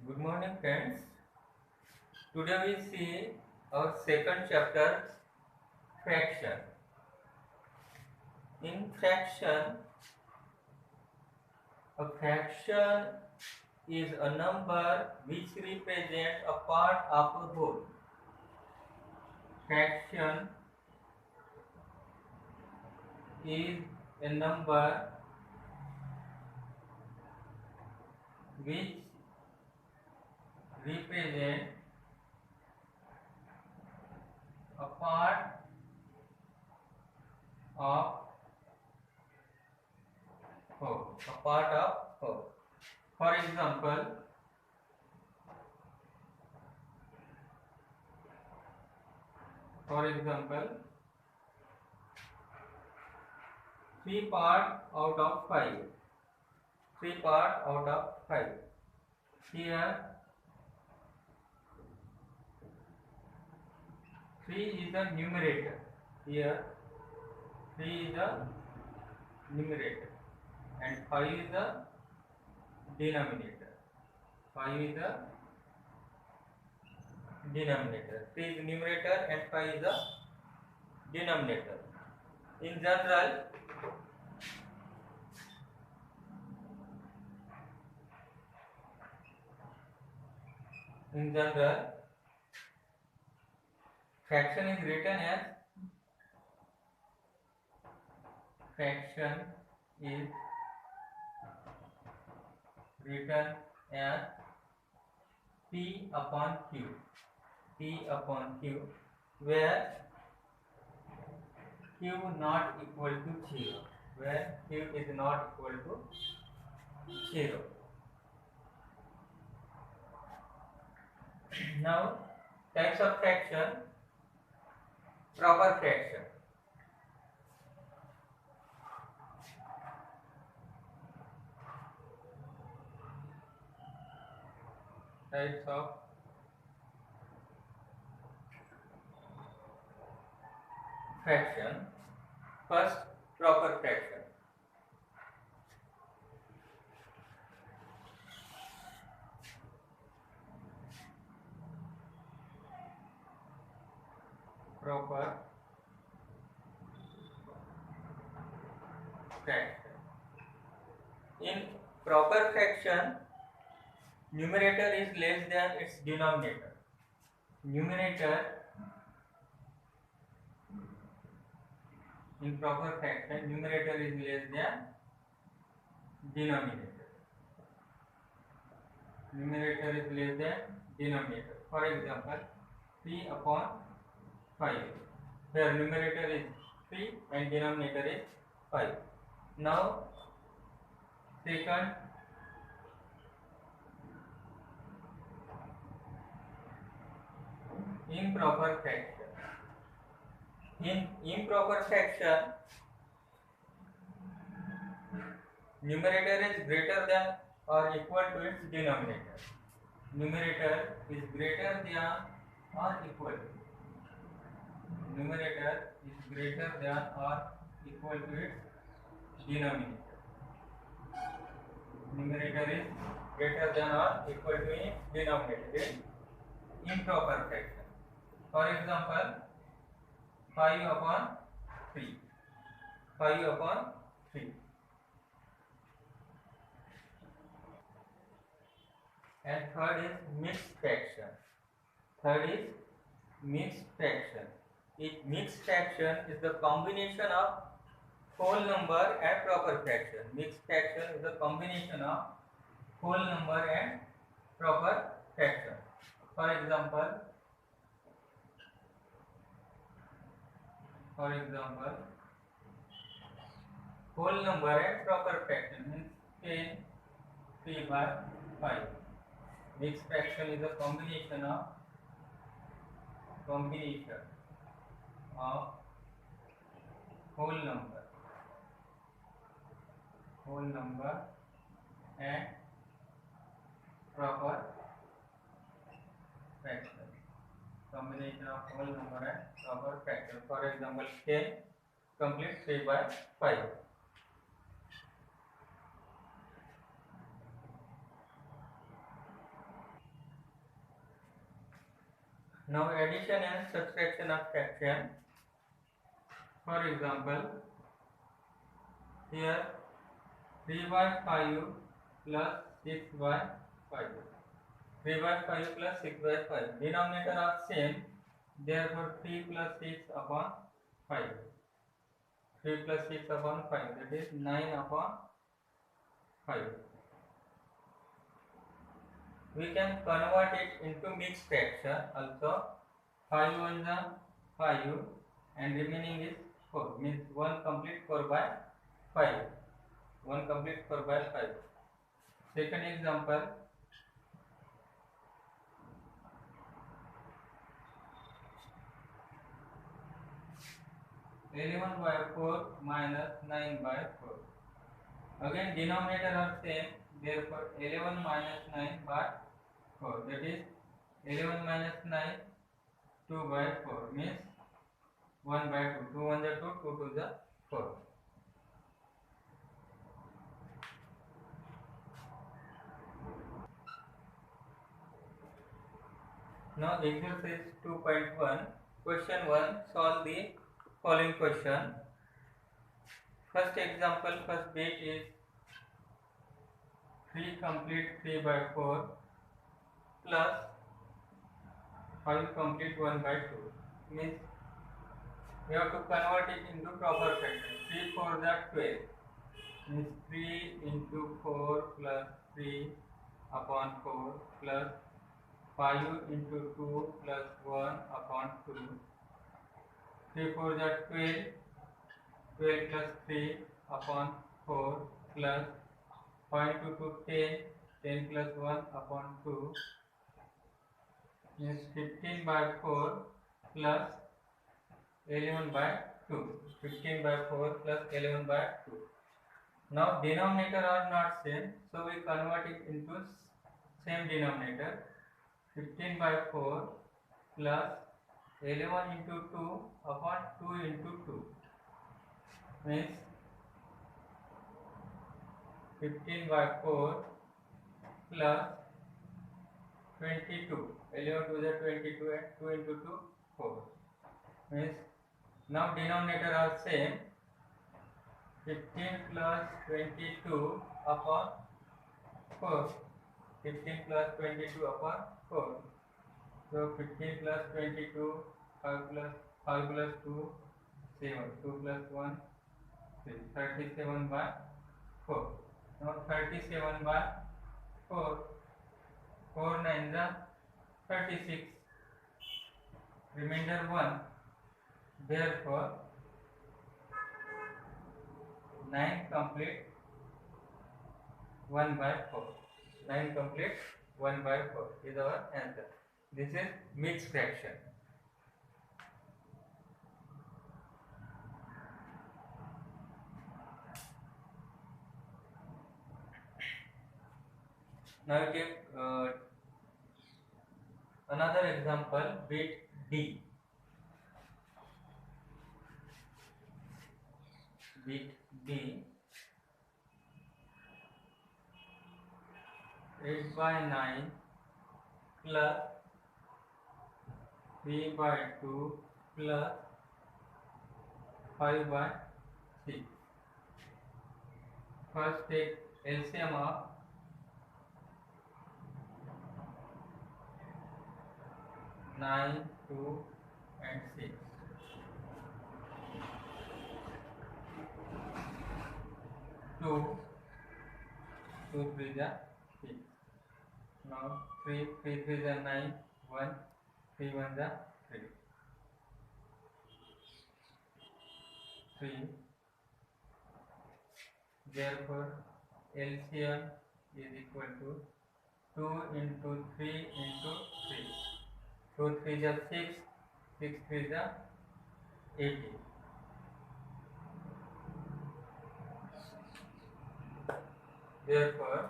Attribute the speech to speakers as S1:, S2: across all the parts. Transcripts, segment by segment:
S1: Good morning, friends. Today we see our second chapter, fraction. In fraction, a fraction is a number which represents a part of a whole. Fraction is a number which represents a part of whole. A part of whole. For example, 3 part out of 5. 3 part out of 5. Here 3 is the numerator. Here 3 is the numerator and 5 is the denominator. 5 is the denominator. 3 is numerator and 5 is the denominator. In general, fraction is written as P upon Q, where Q not equal to 0. Where Q is not equal to 0. Now, types of fraction. Proper fraction. Types of fraction. First, proper fraction. Proper fraction. In proper fraction, numerator is less than its denominator. In proper fraction, numerator is less than denominator. For example, 3 upon 5. Here numerator is 3 and denominator is 5. Now, second, improper fraction. In improper fraction, numerator is greater than or equal to its denominator. Numerator is greater than or equal to. Numerator is greater than or equal to its denominator. Numerator is greater than or equal to its denominator. This is improper fraction. For example, 5 upon 3. 5 upon 3. And third is mixed fraction. Mixed fraction is the combination of whole number and proper fraction. Mixed fraction is the combination of whole number and proper fraction. For example, whole number and proper fraction means 10 3 by 5. Mixed fraction is a combination of whole number and proper fraction. Combination of whole number and proper fraction. For example, 10 complete 3 by 5. Now addition and subtraction of fraction. For example, here 3 by 5 plus 6 by 5. 3 by 5 plus 6 by 5. Denominator are same. Therefore 3 plus 6 upon 5. 3 plus 6 upon 5. That is 9 upon 5. We can convert it into mixed fraction also. 5 1 is 5 and remaining is 4. Means 1 complete 4 by 5. 1 complete 4 by 5. Second example. 11 by 4 minus 9 by 4. Again denominator are same, therefore 11 minus 9 by 4. That is 11 minus 9, 2 by 4 means 1 by 2. 2 1 is 2, 2 2 is 4. Now exercise 2.1. Question 1. Solve the following question. First example, first bit is 3 complete 3 by 4 plus 5 complete 1 by 2. Means we have to convert it into proper fraction. 3 4 is 12. Means 3 into 4 plus 3 upon 4 plus 5 into 2 plus 1 upon 2. 3 4 is 12. 12 plus 3 upon 4 plus 5 to 2 10. 10 plus 1 upon 2 means 15 by 4 plus 11 by 2. 15 by 4 plus 11 by 2. Now denominator are not same, so we convert it into same denominator. 15 by 4 plus 11 into 2 upon 2 into 2 means 15 by 4 plus 22. 11 to the 22 and 2 into 2 4 means now denominator are same. 15 plus 22 upon 4. 15 plus 22 upon 4. So 15 plus 22, 5 plus 2, 7. 2 plus 1, 3. 37 by 4. Now 37 by 4. 4 9 is 36. Remainder 1. Therefore 9 complete 1 by 4. 9 complete 1 by 4 is our answer. This is mixed fraction. Now we take another example, bit D. Bit D 8 by 9 plus 3 by 2 plus 5 by 6. First take LCM of 9, 2 and 6. 2, 2 3 is 6. Now 3, 3 3 is 9, 1, 3 1 is 3. 3. Therefore LCM is equal to 2 into 3 into 3. 2 3 is 6, 6 3 is 80. Therefore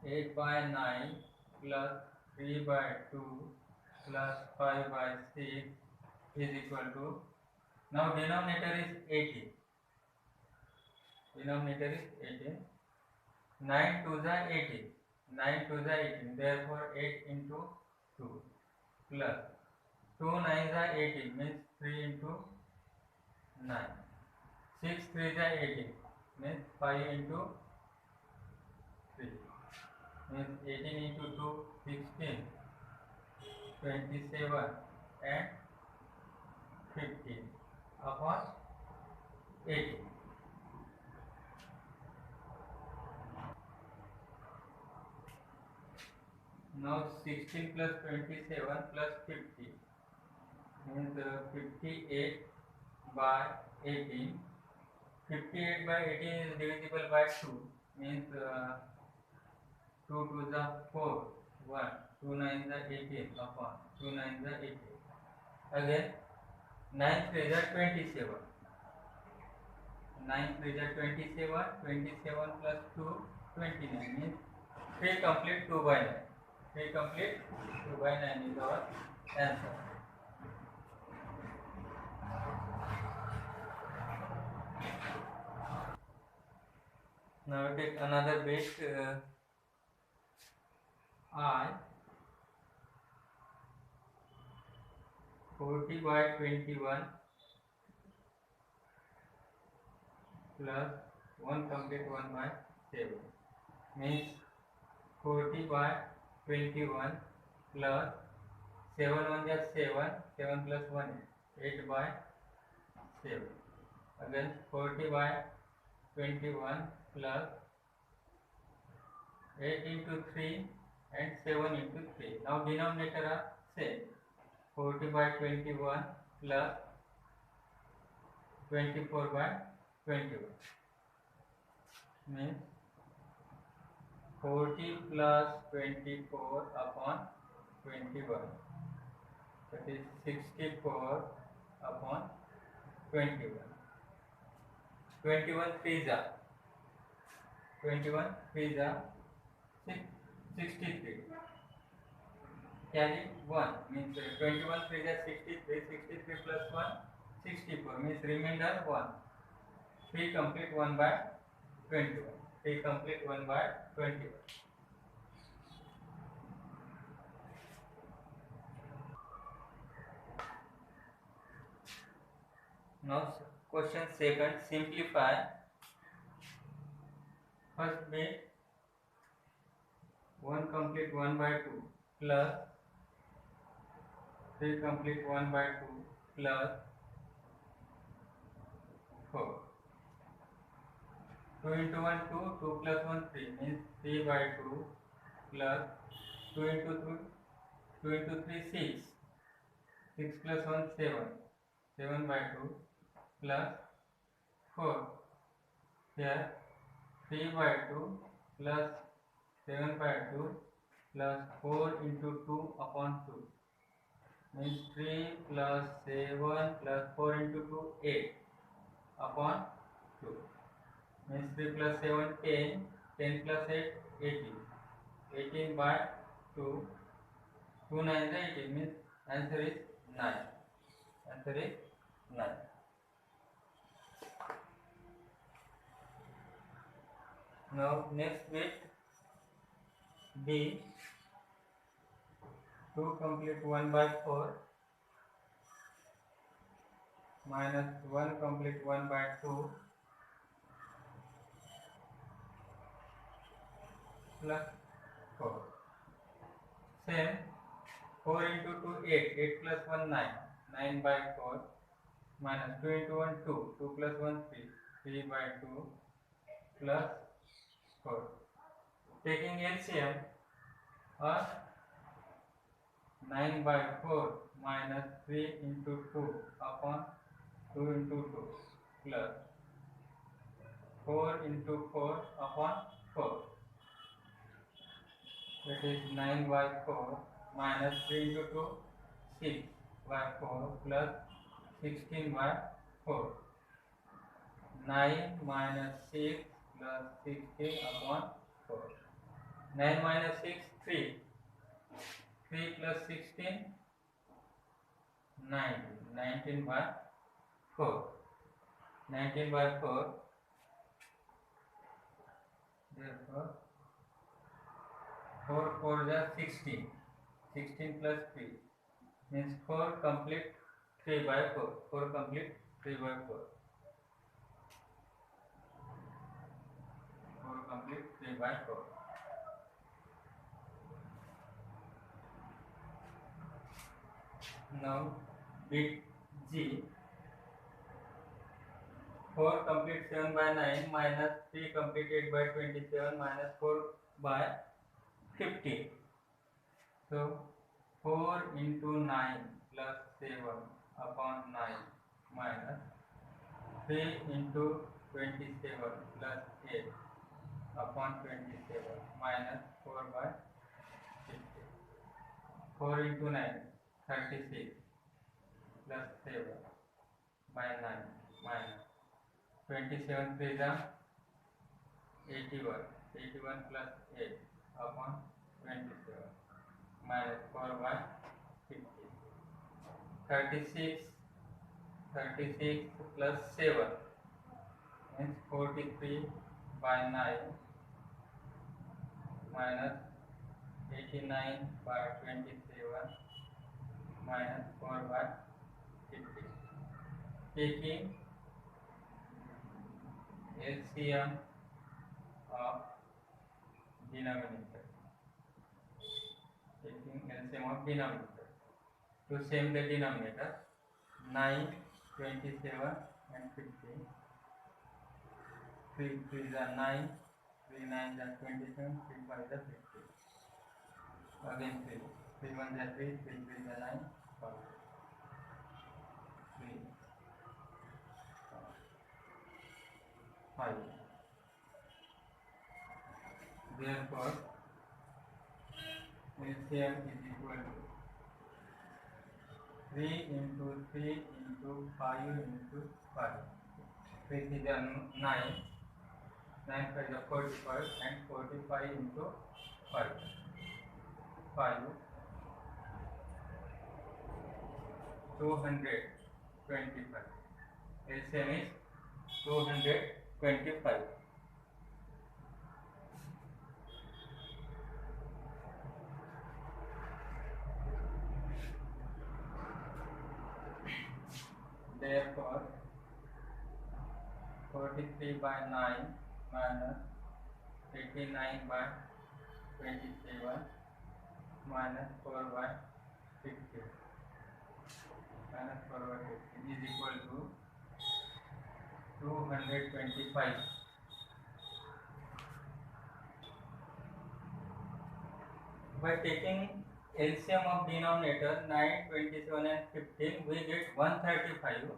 S1: 8 by 9 plus 3 by 2 plus 5 by 6 is equal to, now denominator is 80. Denominator is 18. 9 2 is 18. 9 2 is 18. Therefore 8 into 2 plus 2 9s are 18 means 3 into 9. 6 3s are 18 means 5 into 3 means 18 into 2 16 27 and 15 upon 18. Now 16 plus 27 plus 50 means 58 by 18. 58 by 18 is divisible by 2 means 2 to the 4 1 2 9 the 18 upon 2 9 the 18. Again 9 3 is 27. 9 3 is 27. 27 plus 2 29 means 3 complete 2 by 9. 3 complete 2 by 9 is our answer. Now we take another bit. I 40 by 21 plus 1 complete 1 by 7 means 40 by 21 plus 7 1 is 7, 7 plus 1 is 8 by 7. Again 40 by 21 plus 8 into 3 and 7 into 3. Now denominator are same. 40 by 21 plus 24 by 21 means 40 plus 24 upon 21, that is 64 upon 21. 21 3s are 63. Carry 1 means 21 3s are 63. 63 plus 1 64 means remainder 1. 3 complete 1 by 21. 3 complete 1 by 21. Now question second, simplify. First bit 1 complete 1 by 2 plus 3 complete 1 by 2 plus 4. 2 into 1 2, 2 plus 1 3 means 3 by 2 plus 2 into 3 6. 6 plus 1 7. 7 by 2 plus 4. Here 3 by 2 plus 7 by 2 plus 4 into 2 upon 2 means 3 plus 7 plus 4 into 2 8 upon 2 means 3 plus 7 10, 10 plus 8 18, 18 by 2, 2 9 is 18 means answer is 9. Answer is 9. Now next bit B 2 complete 1 by 4 minus 1 complete 1 by 2 plus 4. Same 4 into 2 8, 8 plus 1 9, 9 by 4 minus 2 into 1 2, 2 plus 1 3, 3 by 2 plus 4. Taking LCM or 9 by 4 minus 3 into 2 upon 2 into 2 plus 4 into 4 upon 4, that is 9 by 4 minus 3 into 2 6 by 4 plus 16 by 4. 9 minus 6 plus 16 upon 4. 9 minus 6 3. 3 plus 16 19. 19 by 4. 19 by 4. Therefore 4 4 is 16. 16 plus 3 means 4 complete 3 by 4. 4 complete 3 by 4. 4 complete 3 by 4. Now bit G, 4 complete 7 by 9 minus 3 complete 8 by 27 minus 4 by 50. So 4 into 9 plus 7 upon 9 minus 3 into 27 plus 8 upon 27 minus 4 by 50. 4 into 9 36 plus 7 by 9 minus 27 3 is 81. 81 plus 8 upon 27 minus 4 by 50. 36 plus 7 means 43 by 9 minus 89 by 27 minus 4 by 50. Taking LCM of denominator. Taking LCM of denominator. To same the denominator, 9, 27 and 50. 3 3 is 9, 3 9 is 27, 3 5 is 50. Again 3, 3 1 is 3, 3 3 is 9, 5. 3, 5. Therefore, LCM is equal to 3 into 3 into 5 into 5. 3 is 9, 9 5 is 45 and 45 into 5. 5, 225. LCM is 225. Therefore, 43 by 9 minus 89 by 27 minus 4 by 50 minus 4 by 50 is equal to 225. By taking LCM of denominator 9, 27 and 15, we get 135.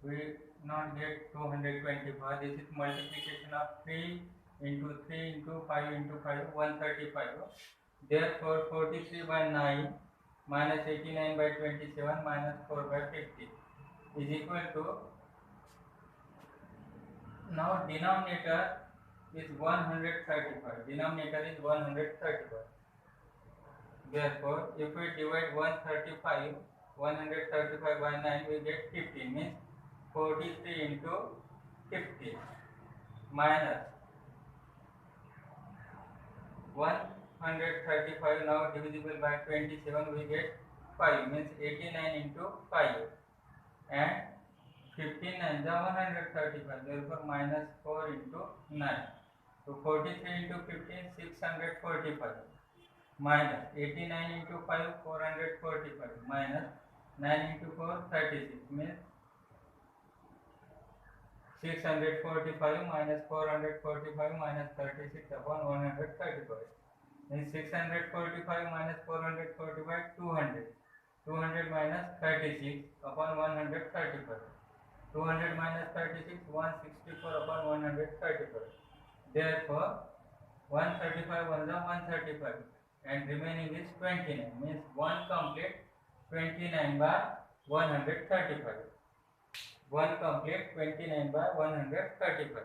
S1: We not get 225. This is multiplication of 3 into 3 into 5 into 5, 135. Therefore, 43 by 9 minus 89 by 27 minus 4 by 50 is equal to, now denominator is 135. Denominator is 135. Therefore, if we divide 135 by 9, we get 50, means 43 into 50 minus 135 now divisible by 27, we get 5, means 89 into 5 and 15 and 135, therefore minus 4 into 9. So 43 into 15, 645 minus 89 into 5, 445 minus 9 into 4, 36, means 645 minus 445 minus 36 upon 135. Means 645 minus 445, 200. 200 minus 36 upon 135. 200 minus 36, 164 upon 135. Therefore, 135 1 is 135 and remaining is 29, means 1 complete 29 by 135. 1 complete 29 by 135.